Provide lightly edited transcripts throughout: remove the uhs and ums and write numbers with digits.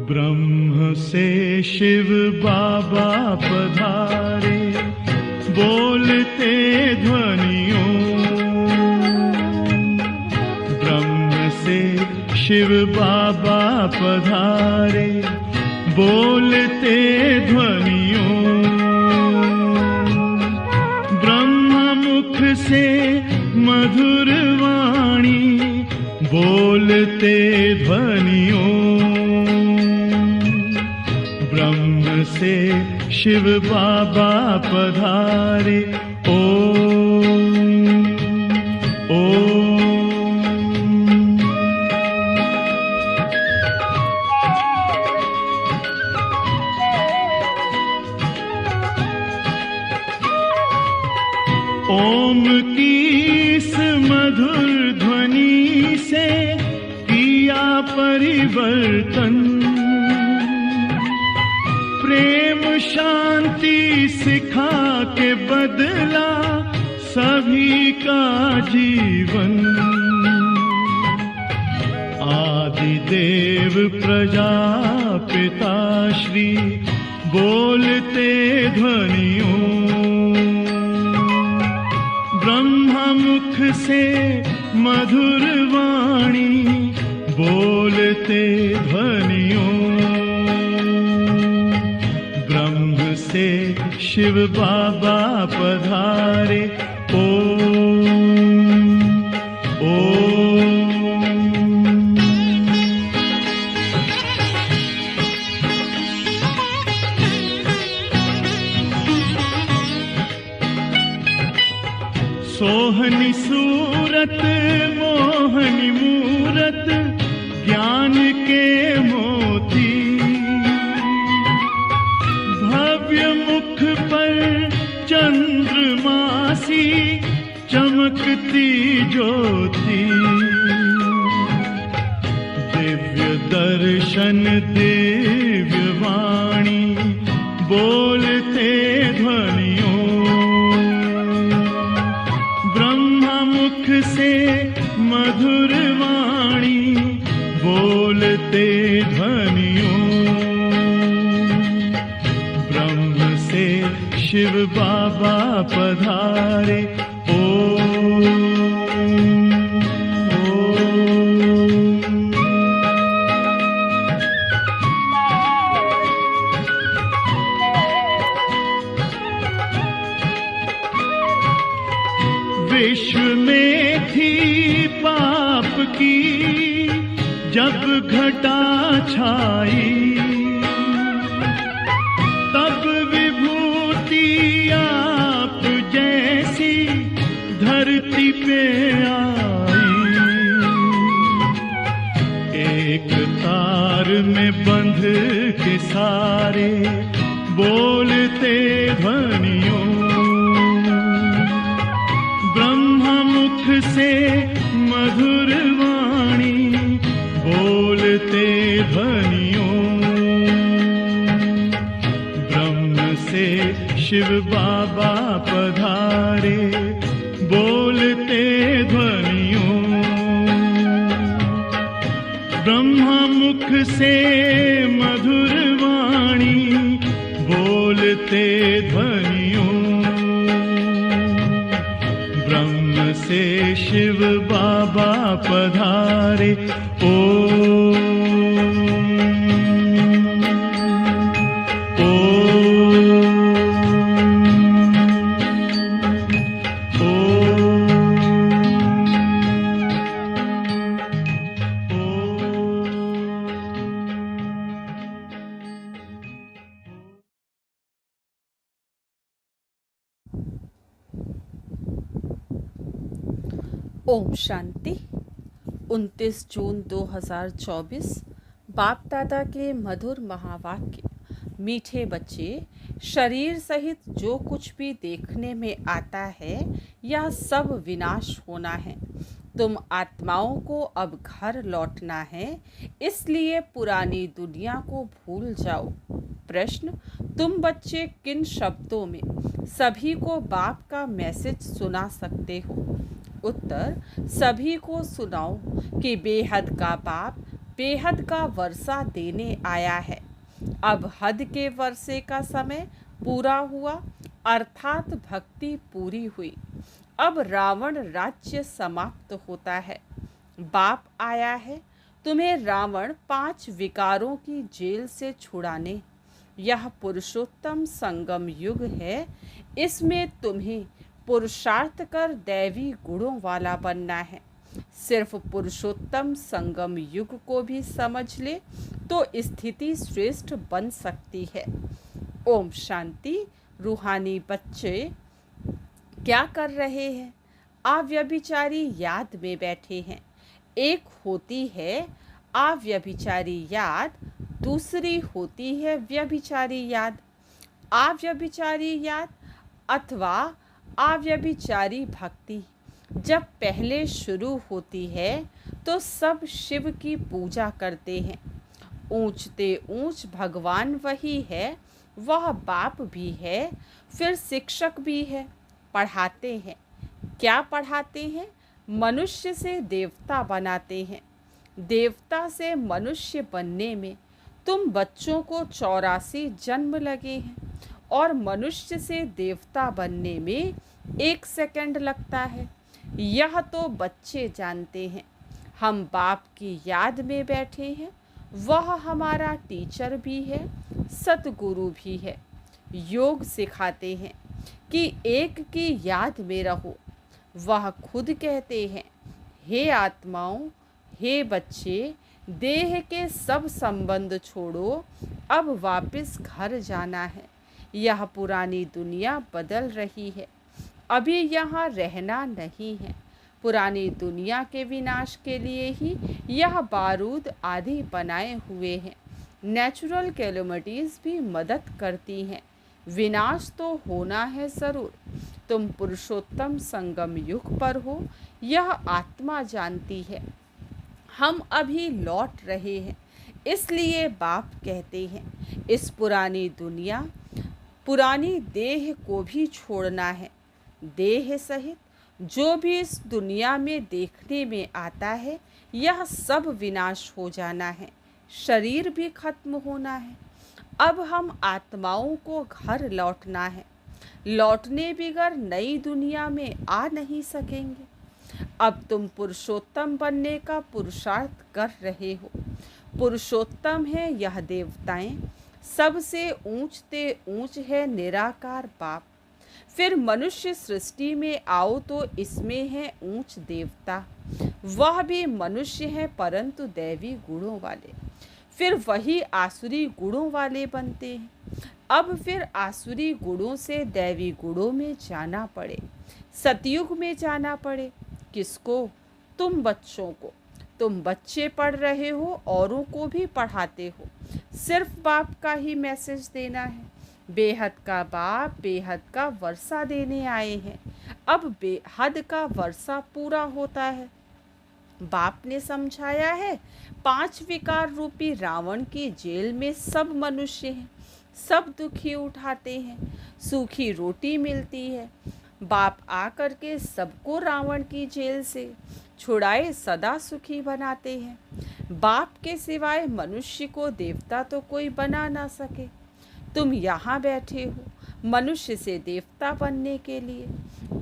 ब्रह्म से शिव बाबा पधारे, बोलते ध्वनियों। ब्रह्म से शिव बाबा पधारे, बोलते ध्वनियों। ब्रह्म मुख से मधुर वाणी, बोलते ध्वनियों। ब्रह्म से शिव बाबा पधारे, ओम ओम। ओम की इस मधुर ध्वनि से किया परिवर्तन। प्रेम शांति सिखा के बदला सभी का जीवन। आदि देव प्रजापिता श्री, बोलते ध्वनियों। ब्रह्मा मुख से मधुर वाणी, बोलते ध्वनियों। ब्रह्म से शिव बाबा पधारे, ओम ओम। सोहनी सूरत मोहनी मूरत, ज्ञान के मोती। भव्य मुख पर चंद्रमासी, चमकती ज्योति। दिव्य दर्शन दिव्य वाणी, बोलते ध्वनियों। ब्रह्मा मुख से मधुर वाणी, बोलते ध्वनियों। ब्रह्म से शिव बाबा पधारे, ओम ओम। विश्व में थी पाप की जब घटा छाई, तब विभूति आप जैसी धरती पे आई। एक तार में बंध के सारे, बोलते ध्वनियों। ब्रह्मा मुख से मधुर वाणी, बोलते ध्वनियों। ब्रह्म से शिव बाबा पधारे, बोलते ध्वनियों। ब्रह्मा मुख से मधुर वाणी, बोलते ध्वनियों। ब्रह्म से शिव बाबा पधारे, ओम ओम शांति। 29 जून 2024। बाप दादा के मधुर महावाक्य। मीठे बच्चे, शरीर सहित जो कुछ भी देखने में आता है यह सब विनाश होना है। तुम आत्माओं को अब घर लौटना है, इसलिए पुरानी दुनिया को भूल जाओ। प्रश्न, तुम बच्चे किन शब्दों में सभी को बाप का मैसेज सुना सकते हो? उत्तर, सभी को सुनाओ कि बेहद का बाप बेहद का वर्षा देने आया है। अब हद के वर्षे का समय पूरा हुआ, अर्थात भक्ति पूरी हुई। अब रावण राज्य समाप्त होता है। बाप आया है तुम्हें रावण 5 विकारों की जेल से छुड़ाने। यह पुरुषोत्तम संगम युग है, इसमें तुम्हें पुरुषार्थ कर दैवी गुणों वाला बनना है। सिर्फ पुरुषोत्तम संगम युग को भी समझ ले तो स्थिति श्रेष्ठ बन सकती है। ओम शांति। रूहानी बच्चे क्या कर रहे हैं? अव्यभिचारी याद में बैठे हैं। एक होती है अव्यभिचारी याद, दूसरी होती है व्यभिचारी याद। अव्यभिचारी याद अथवा अव्यभिचारी भक्ति जब पहले शुरू होती है तो सब शिव की पूजा करते हैं। ऊंचते ऊंच भगवान वही है, वह बाप भी है, फिर शिक्षक भी है। पढ़ाते हैं। क्या पढ़ाते हैं? मनुष्य से देवता बनाते हैं। देवता से मनुष्य बनने में तुम बच्चों को 84 जन्म लगे हैं और मनुष्य से देवता बनने में 1 सेकंड लगता है। यह तो बच्चे जानते हैं। हम बाप की याद में बैठे हैं। वह हमारा टीचर भी है, सतगुरु भी है। योग सिखाते हैं कि एक की याद में रहो। वह खुद कहते हैं, हे आत्माओं, हे बच्चे, देह के सब संबंध छोड़ो, अब वापस घर जाना है। यह पुरानी दुनिया बदल रही है, अभी यहाँ रहना नहीं है। पुरानी दुनिया के विनाश के लिए ही यह बारूद आदि बनाए हुए हैं। नेचुरल कैलेमिटीज़ भी मदद करती हैं। विनाश तो होना है ज़रूर। तुम पुरुषोत्तम संगम युग पर हो, यह आत्मा जानती है। हम अभी लौट रहे हैं, इसलिए बाप कहते हैं इस पुरानी दुनिया, पुरानी देह को भी छोड़ना है। देह सहित जो भी इस दुनिया में देखने में आता है, यह सब विनाश हो जाना है। शरीर भी खत्म होना है। अब हम आत्माओं को घर लौटना है। लौटने बिगर नई दुनिया में आ नहीं सकेंगे। अब तुम पुरुषोत्तम बनने का पुरुषार्थ कर रहे हो। पुरुषोत्तम है यह देवताएं, सबसे ऊंचते ऊंच है निराकार बाप। फिर मनुष्य सृष्टि में आओ तो इसमें है ऊंच देवता, वह भी मनुष्य है परंतु दैवी गुणों वाले। फिर वही आसुरी गुणों वाले बनते हैं। अब फिर आसुरी गुणों से दैवी गुणों में जाना पड़े, सतयुग में जाना पड़े। किसको? तुम बच्चों को। तुम बच्चे पढ़ रहे हो, औरों को भी पढ़ाते हो। सिर्फ बाप का ही मैसेज देना है। बेहद का बाप बेहद का वर्षा देने आए हैं। अब बेहद का वर्षा पूरा होता है। बाप ने समझाया है 5 विकार रूपी रावण की जेल में सब मनुष्य हैं, सब दुखी उठाते हैं, सूखी रोटी मिलती है। बाप आकर के सबको रावण की जेल से छुड़ाए सदा सुखी बनाते हैं। बाप के सिवाय मनुष्य को देवता तो कोई बना ना सके। तुम यहाँ बैठे हो मनुष्य से देवता बनने के लिए।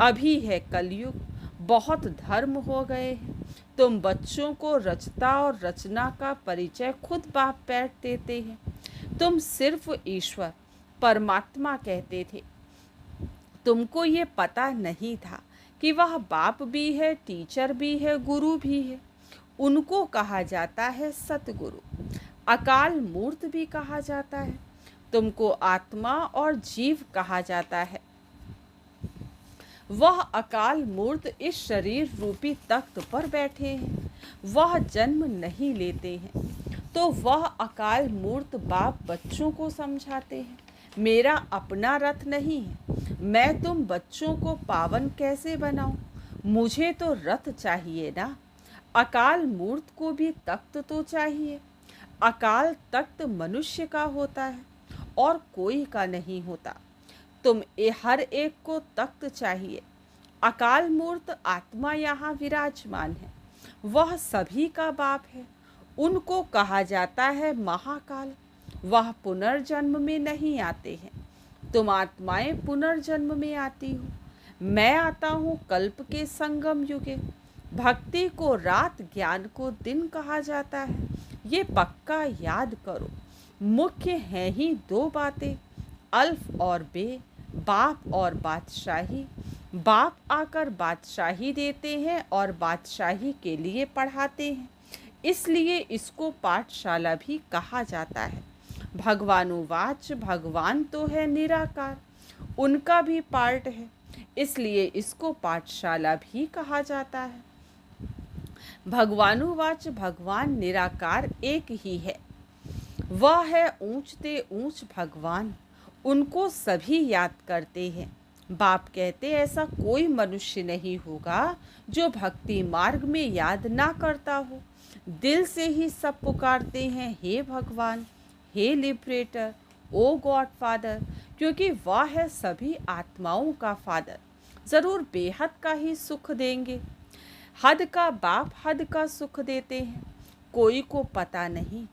अभी है कलयुग, बहुत धर्म हो गए हैं। तुम बच्चों को रचता और रचना का परिचय खुद बाप बैठ देते हैं। तुम सिर्फ ईश्वर परमात्मा कहते थे। तुमको ये पता नहीं था कि वह बाप भी है, टीचर भी है, गुरु भी है। उनको कहा जाता है सतगुरु, अकाल मूर्त भी कहा जाता है। तुमको आत्मा और जीव कहा जाता है। वह अकाल मूर्त इस शरीर रूपी तख्त पर बैठे हैं। वह जन्म नहीं लेते हैं। तो वह अकाल मूर्त बाप बच्चों को समझाते हैं, मेरा अपना रथ नहीं है, मैं तुम बच्चों को पावन कैसे बनाऊं। मुझे तो रथ चाहिए ना। अकाल मूर्त को भी तख्त तो चाहिए। अकाल तख्त मनुष्य का होता है और कोई का नहीं होता। हर एक को तख्त चाहिए। अकाल मूर्त आत्मा यहाँ विराजमान है। वह सभी का बाप है। उनको कहा जाता है महाकाल। वह पुनर्जन्म में नहीं आते हैं। तुम आत्माएं पुनर्जन्म में आती हो। मैं आता हूँ कल्प के संगम युगे। भक्ति को रात, ज्ञान को दिन कहा जाता है। ये पक्का याद करो। मुख्य हैं ही दो बातें, अल्फ और बे, बाप और बादशाही। बाप आकर बादशाही देते हैं और बादशाही के लिए पढ़ाते हैं, इसलिए इसको पाठशाला भी कहा जाता है। भगवानुवाच, भगवान तो है निराकार, उनका भी पार्ट है, इसलिए इसको पाठशाला भी कहा जाता है। भगवानुवाच, भगवान निराकार एक ही है। वह है ऊंचते ऊंच भगवान। उनको सभी याद करते हैं। बाप कहते ऐसा कोई मनुष्य नहीं होगा जो भक्ति मार्ग में याद ना करता हो। दिल से ही सब पुकारते हैं, हे भगवान, हे लिबरेटर, ओ गॉड फादर, क्योंकि वह है सभी आत्माओं का फादर। ज़रूर बेहद का ही सुख देंगे। हद का बाप हद का सुख देते हैं, कोई को पता नहीं।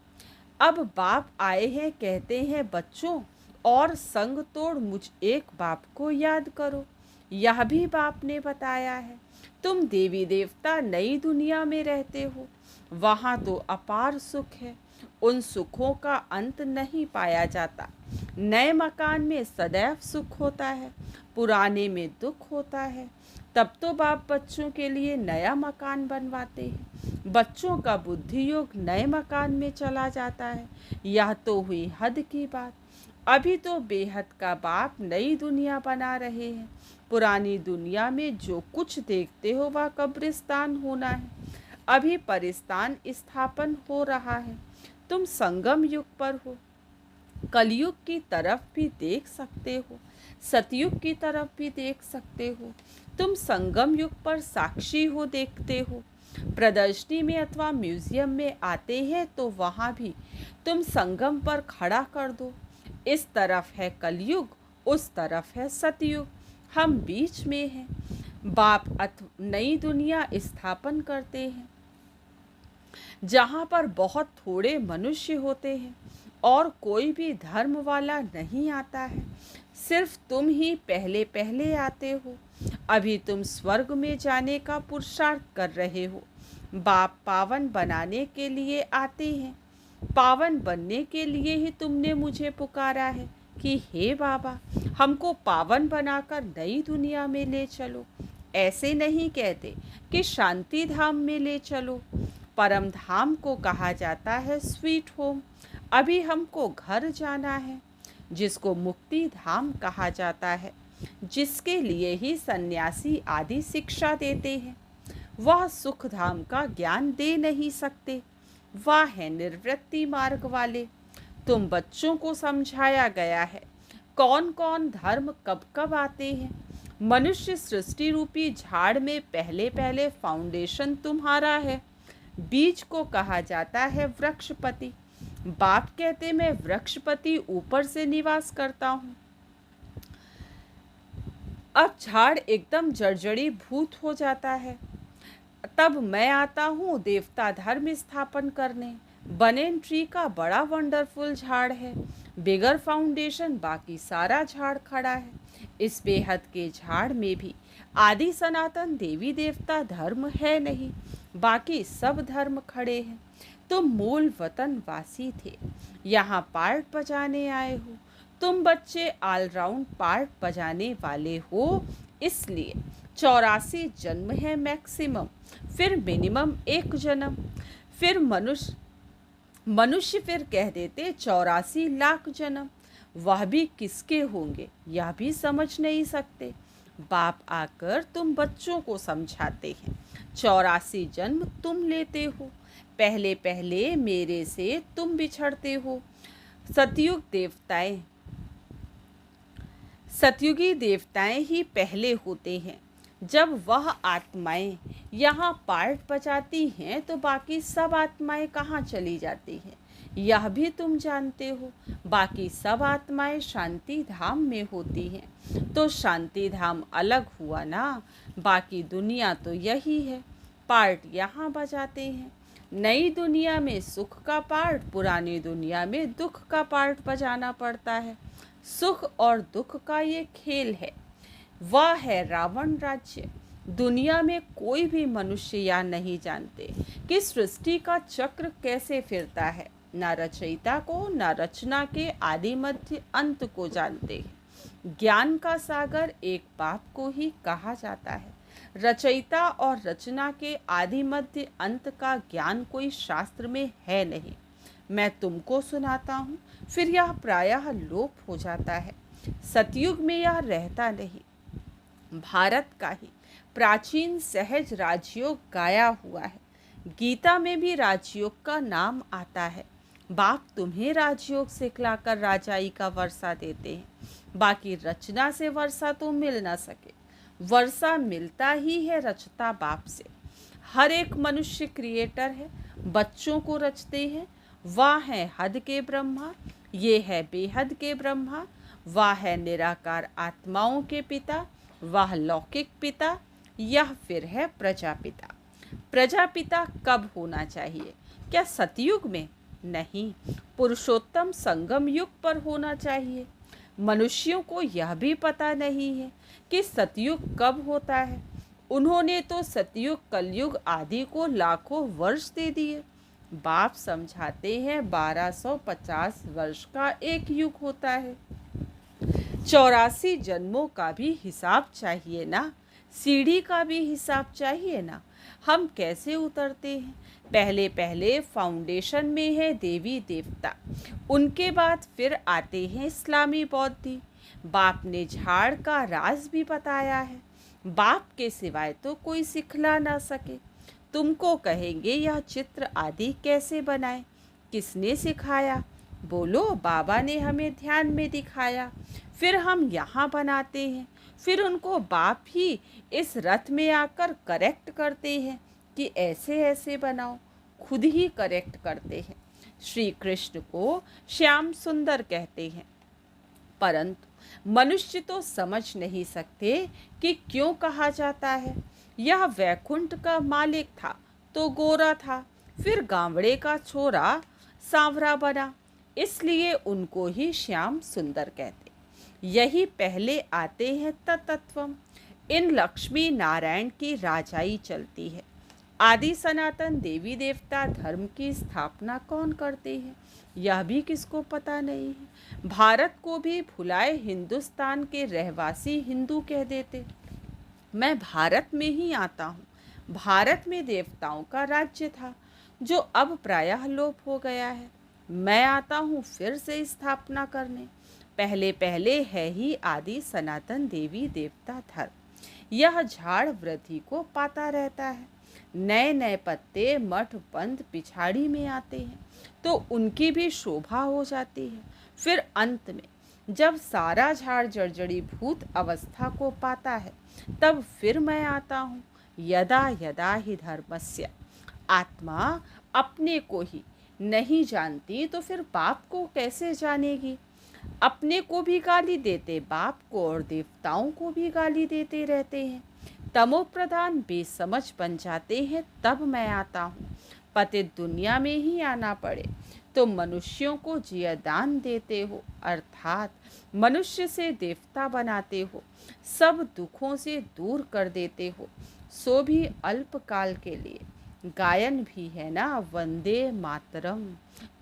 अब बाप आए हैं, कहते हैं बच्चों, और संग तोड़ मुझ एक बाप को याद करो। यह भी बाप ने बताया है। तुम देवी देवता नई दुनिया में रहते हो, वहाँ तो अपार सुख है। उन सुखों का अंत नहीं पाया जाता। नए मकान में सदैव सुख होता है, पुराने में दुख होता है। तब तो बाप बच्चों के लिए नया मकान बनवाते हैं। बच्चों का बुद्धि योग नए मकान में चला जाता है। यह तो हुई हद की बात। अभी तो बेहद का बाप नई दुनिया बना रहे हैं। पुरानी दुनिया में जो कुछ देखते हो वह कब्रिस्तान होना है। अभी परिस्तान स्थापन हो रहा है। तुम संगम युग पर हो। कलयुग की तरफ भी देख सकते हो, सतयुग की तरफ भी देख सकते हो। तुम संगम युग पर साक्षी हो, देखते हो। प्रदर्शनी में अथवा म्यूजियम में आते हैं तो वहाँ भी तुम संगम पर खड़ा कर दो। इस तरफ है कलयुग, उस तरफ है सतयुग, हम बीच में हैं। बाप नई दुनिया स्थापन करते हैं जहाँ पर बहुत थोड़े मनुष्य होते हैं और कोई भी धर्म वाला नहीं आता है। सिर्फ तुम ही पहले पहले आते हो। अभी तुम स्वर्ग में जाने का पुरुषार्थ कर रहे हो। बाप पावन बनाने के लिए आते हैं। पावन बनने के लिए ही तुमने मुझे पुकारा है कि हे बाबा, हमको पावन बनाकर नई दुनिया में ले चलो। ऐसे नहीं कहते कि शांति धाम में ले चलो। परम धाम को कहा जाता है स्वीट होम। अभी हमको घर जाना है, जिसको मुक्ति धाम कहा जाता है, जिसके लिए ही सन्यासी आदि शिक्षा देते हैं। वह सुख धाम का ज्ञान दे नहीं सकते। वह है निर्वृत्ति मार्ग वाले। तुम बच्चों को समझाया गया है कौन कौन धर्म कब कब आते हैं। मनुष्य सृष्टि रूपी झाड़ में पहले पहले फाउंडेशन तुम्हारा है। बीज को कहा जाता है वृक्षपति। बाप कहते मैं वृक्षपति ऊपर से निवास करता हूँ। अब झाड़ एकदम जर्जरी भूत हो जाता है, तब मैं आता हूँ देवता धर्म स्थापन करने। बनेन ट्री का बड़ा वंडरफुल झाड़ है, बिगर फाउंडेशन बाकी सारा झाड़ खड़ा है। इस बेहद के झाड़ में भी आदि सनातन देवी देवता धर्म है नहीं, बाकी सब धर्म खड़े हैं। तुम मूल वतन वासी थे, यहाँ पार्ट बजाने आए हो। तुम बच्चे ऑलराउंड पार्ट बजाने वाले हो, इसलिए 84 जन्म है मैक्सिमम, फिर मिनिमम एक जन्म, फिर मनुष्य फिर कह देते 84 लाख जन्म। वह भी किसके होंगे यह भी समझ नहीं सकते। बाप आकर तुम बच्चों को समझाते हैं 84 जन्म तुम लेते हो। पहले पहले मेरे से तुम बिछड़ते हो। सतयुगी देवताएं ही पहले होते हैं। जब वह आत्माएं यहाँ पार्ट बजाती हैं तो बाकी सब आत्माएं कहाँ चली जाती हैं, यह भी तुम जानते हो। बाकी सब आत्माएं शांति धाम में होती हैं। तो शांति धाम अलग हुआ ना, बाकी दुनिया तो यही है, पार्ट यहाँ बजाते हैं। नई दुनिया में सुख का पार्ट, पुरानी दुनिया में दुख का पार्ट बजाना पड़ता है। सुख और दुख का ये खेल है। वह है रावण राज्य। दुनिया में कोई भी मनुष्य या नहीं जानते कि सृष्टि का चक्र कैसे फिरता है। न रचयिता को न रचना के आदि मध्य अंत को जानते हैं। ज्ञान का सागर एक बाप को ही कहा जाता है। रचयिता और रचना के आदि मध्य अंत का ज्ञान कोई शास्त्र में है नहीं। मैं तुमको सुनाता हूँ, फिर यह प्रायः लोप हो जाता है। सतयुग में यह रहता नहीं। भारत का ही प्राचीन सहज राजयोग गाया हुआ है। गीता में भी राजयोग का नाम आता है। बाप तुम्हें राजयोग सिखलाकर राजाई का वर्षा देते हैं। बाकी रचना से वर्षा तो मिल ना सके। वर्षा मिलता ही है रचता बाप से। हर एक मनुष्य क्रिएटर है, बच्चों को रचते हैं। वह है हद के ब्रह्मा, ये है बेहद के ब्रह्मा। वह है निराकार आत्माओं के पिता, वह लौकिक पिता, यह फिर है प्रजापिता। प्रजापिता कब होना चाहिए? क्या सतयुग में? नहीं, पुरुषोत्तम संगम युग पर होना चाहिए। मनुष्यों को यह भी पता नहीं है कि सतयुग कब होता है। उन्होंने तो सतयुग कलयुग आदि को लाखों वर्ष दे दिए। बाप समझाते हैं 1250 वर्ष का एक युग होता है। 84 जन्मों का भी हिसाब चाहिए ना, सीढ़ी का भी हिसाब चाहिए ना। हम कैसे उतरते हैं? पहले पहले फाउंडेशन में है देवी देवता, उनके बाद फिर आते हैं इस्लामी बौद्धि। बाप ने झाड़ का राज भी बताया है। बाप के सिवाय तो कोई सिखला ना सके। तुमको कहेंगे यह चित्र आदि कैसे बनाए, किसने सिखाया? बोलो, बाबा ने हमें ध्यान में दिखाया। फिर हम यहाँ बनाते हैं। फिर उनको बाप ही इस रथ में आकर करेक्ट करते हैं कि ऐसे ऐसे बनाओ। खुद ही करेक्ट करते हैं। श्री कृष्ण को श्याम सुंदर कहते हैं, परंतु मनुष्य तो समझ नहीं सकते कि क्यों कहा जाता है। यह वैकुंठ का मालिक था तो गोरा था, फिर गावड़े का छोरा सांवरा बना, इसलिए उनको ही श्याम सुंदर कहते। यही पहले आते हैं तत्वम। इन लक्ष्मी नारायण की राजाई चलती है। आदि सनातन देवी देवता धर्म की स्थापना कौन करते हैं, यह भी किसको पता नहीं है। भारत को भी भुलाए हिंदुस्तान के रहवासी हिंदू कह देते। मैं भारत में ही आता हूँ। भारत में देवताओं का राज्य था जो अब प्रायः लोप हो गया है। मैं आता हूँ फिर से स्थापना करने। पहले पहले है ही आदि सनातन देवी देवता धर्म। यह झाड़ वृद्धि को पाता रहता है। नए नए पत्ते मठ बंद पिछाड़ी में आते हैं तो उनकी भी शोभा हो जाती है। फिर अंत में जब सारा झाड़ जर्जरी भूत अवस्था को पाता है तब फिर मैं आता हूँ। यदा यदा ही धर्मस्य। आत्मा अपने को ही नहीं जानती तो फिर बाप को कैसे जानेगी? अपने को भी गाली देते बाप को और देवताओं को भी गाली देते रहते हैं। तमो प्रधान बेसमझ बन जाते हैं तब मैं आता हूँ। पतित दुनिया में ही आना पड़े तो मनुष्यों को जियदान देते हो, अर्थात मनुष्य से देवता बनाते हो। सब दुखों से दूर कर देते हो, सो भी अल्पकाल के लिए। गायन भी है ना, वंदे मातरम।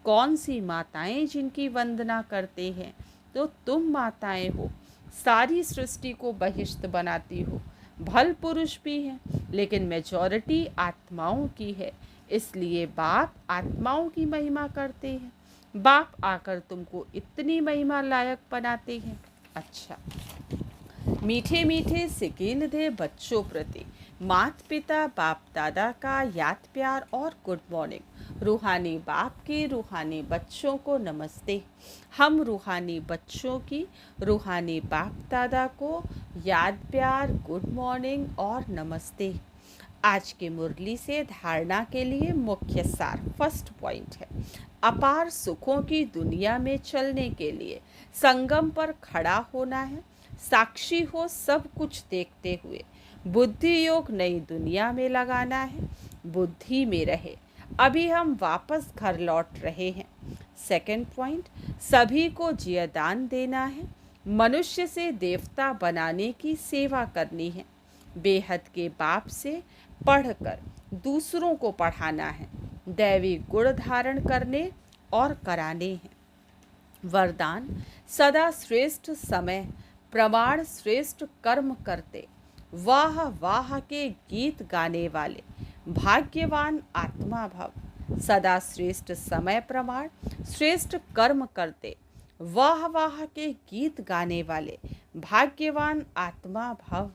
कौन सी माताएं जिनकी वंदना करते हैं? तो तुम माताएं हो। सारी सृष्टि को बहिष्ट बनाती हो। भल पुरुष भी हैं लेकिन मेजॉरिटी आत्माओं की है, इसलिए बाप आत्माओं की महिमा करते हैं। बाप आकर तुमको इतनी महिमा लायक बनाते हैं। अच्छा, मीठे मीठे सिकील दे बच्चों प्रति माता पिता बाप दादा का याद प्यार और गुड मॉर्निंग। रूहानी बाप की रूहानी बच्चों को नमस्ते। हम रूहानी बच्चों की रूहानी बाप दादा को याद प्यार गुड मॉर्निंग और नमस्ते। आज की मुरली से धारणा के लिए मुख्य सार फर्स्ट पॉइंट है, अपार सुखों की दुनिया में चलने के लिए संगम पर खड़ा होना है। साक्षी हो सब कुछ देखते हुए बुद्धि योग नई दुनिया में लगाना है। बुद्धि में रहे, अभी हम वापस घर लौट रहे हैं। सेकंड पॉइंट, सभी को जियादान देना है। मनुष्य से देवता बनाने की सेवा करनी है। बेहद के बाप से पढ़कर दूसरों को पढ़ाना है। दैवी गुण धारण करने और कराने हैं। वरदान, सदा श्रेष्ठ समय प्रमाण श्रेष्ठ कर्म करते वाह वाह के गीत गाने वाले भाग्यवान आत्मा भव। सदा श्रेष्ठ समय प्रमाण श्रेष्ठ कर्म करते वाह वाह के गीत गाने वाले भाग्यवान आत्मा भव।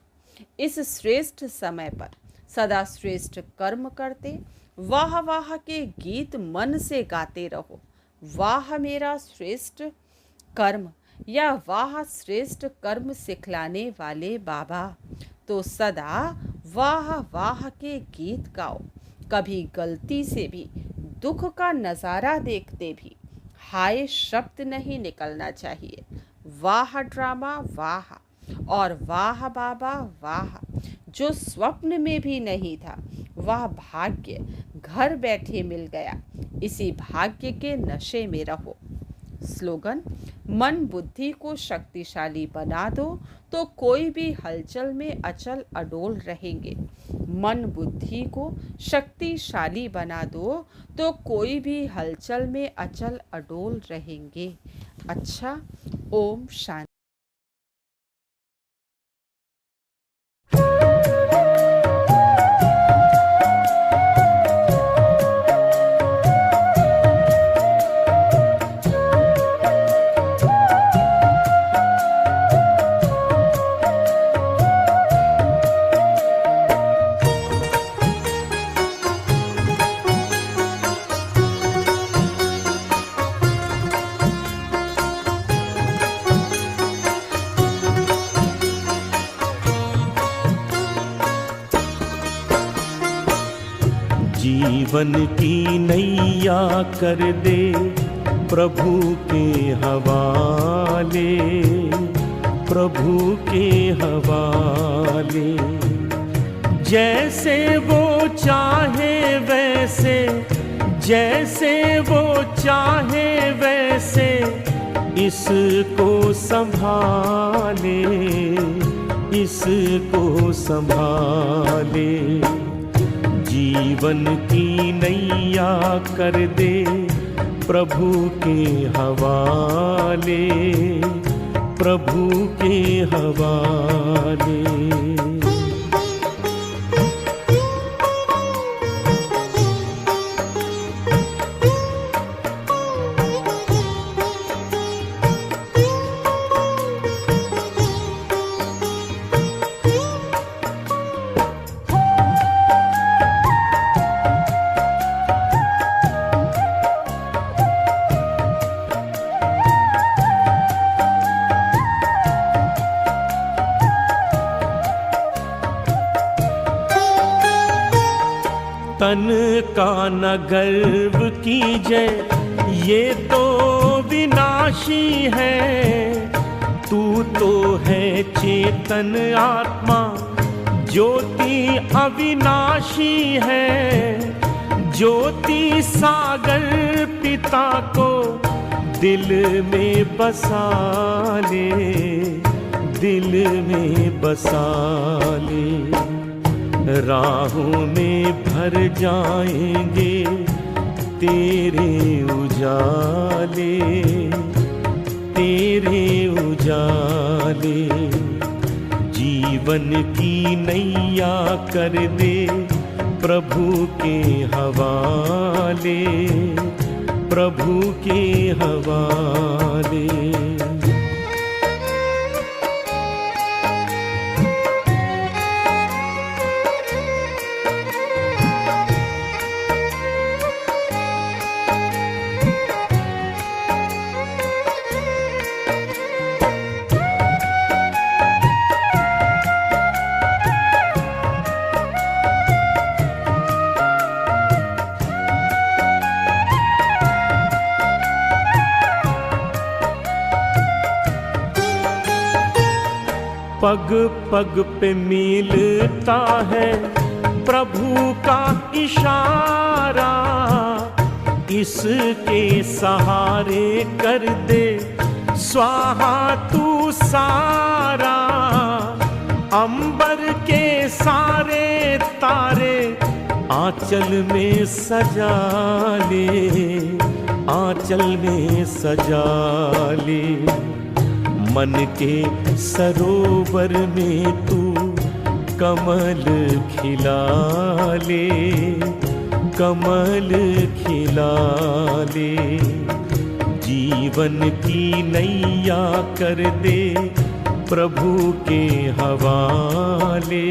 इस श्रेष्ठ समय पर सदा श्रेष्ठ कर्म करते वाह वाह के गीत मन से गाते रहो। वाह मेरा श्रेष्ठ कर्म या वाह श्रेष्ठ कर्म सिखलाने वाले बाबा। तो सदा वाह वाह के गीत गाओ। कभी गलती से भी दुख का नज़ारा देखते भी हाय शब्द नहीं निकलना चाहिए। वाह ड्रामा वाह और वाह बाबा वाह। जो स्वप्न में भी नहीं था वह भाग्य घर बैठे मिल गया। इसी भाग्य के नशे में रहो। स्लोगन, मन बुद्धि को शक्तिशाली बना दो तो कोई भी हलचल में अचल अडोल रहेंगे। मन बुद्धि को शक्तिशाली बना दो तो कोई भी हलचल में अचल अडोल रहेंगे। अच्छा, ओम शांति। जीवन की नैया कर दे प्रभु के हवाले, प्रभु के हवाले। जैसे वो चाहे वैसे, जैसे वो चाहे वैसे इसको संभाले, इसको संभाले। जीवन की नैया कर दे प्रभु के हवाले, प्रभु के हवाले। तन का न गर्व कीजय, ये तो विनाशी है। तू तो है चेतन आत्मा, ज्योति अविनाशी है। ज्योति सागर पिता को दिल में बसा ले, दिल में बसा ले। राहों में भर जाएंगे तेरे उजाले, तेरे उजाले। जीवन की नैया कर दे प्रभु के हवाले, प्रभु के हवाले। पग पग पे मिलता है प्रभु का इशारा, इसके सहारे कर दे स्वाहा तू सारा। अंबर के सारे तारे आंचल में सजा ले, आंचल में सजा ले। मन के सरोवर में तू कमल खिला ले, कमल खिला ले। जीवन की नैया कर दे प्रभु के हवाले,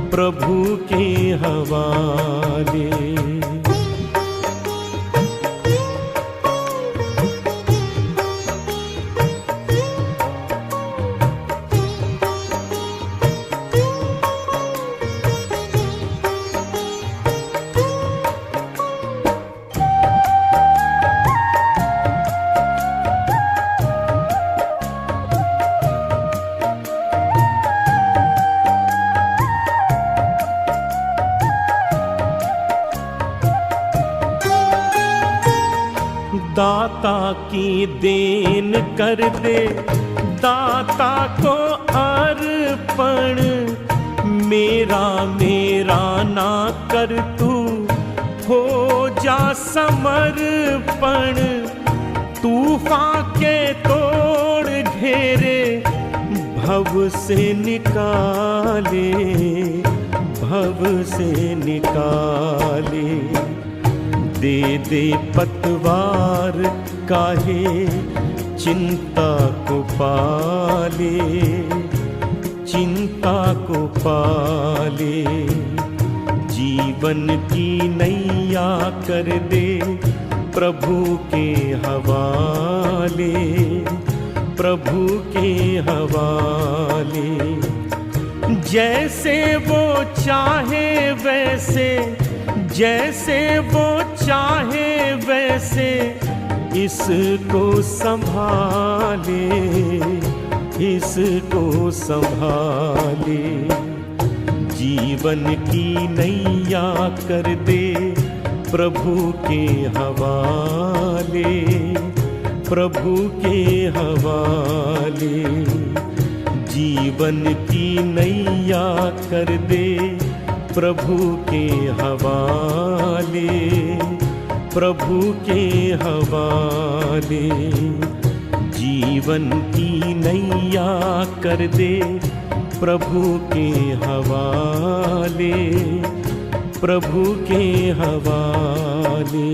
प्रभु के हवाले। दाता की देन कर दे दाता को अर्पण, मेरा मेरा ना कर तू हो जा समर्पण। तूफान के तोड़ घेरे भव से निकाले, भव से निकाले। दे दे पतवार काहे चिंता को पाले, चिंता को पाले। जीवन की नैया कर दे प्रभु के हवाले, प्रभु के हवाले। जैसे वो चाहे वैसे, जैसे वो चाहे वैसे इसको संभाले, इसको संभाले। जीवन की नैया कर दे प्रभु के हवाले, प्रभु के हवाले। जीवन की नैया कर दे प्रभु के हवाले, प्रभु के हवाले। जीवन की नैया कर दे प्रभु के हवाले, प्रभु के हवाले।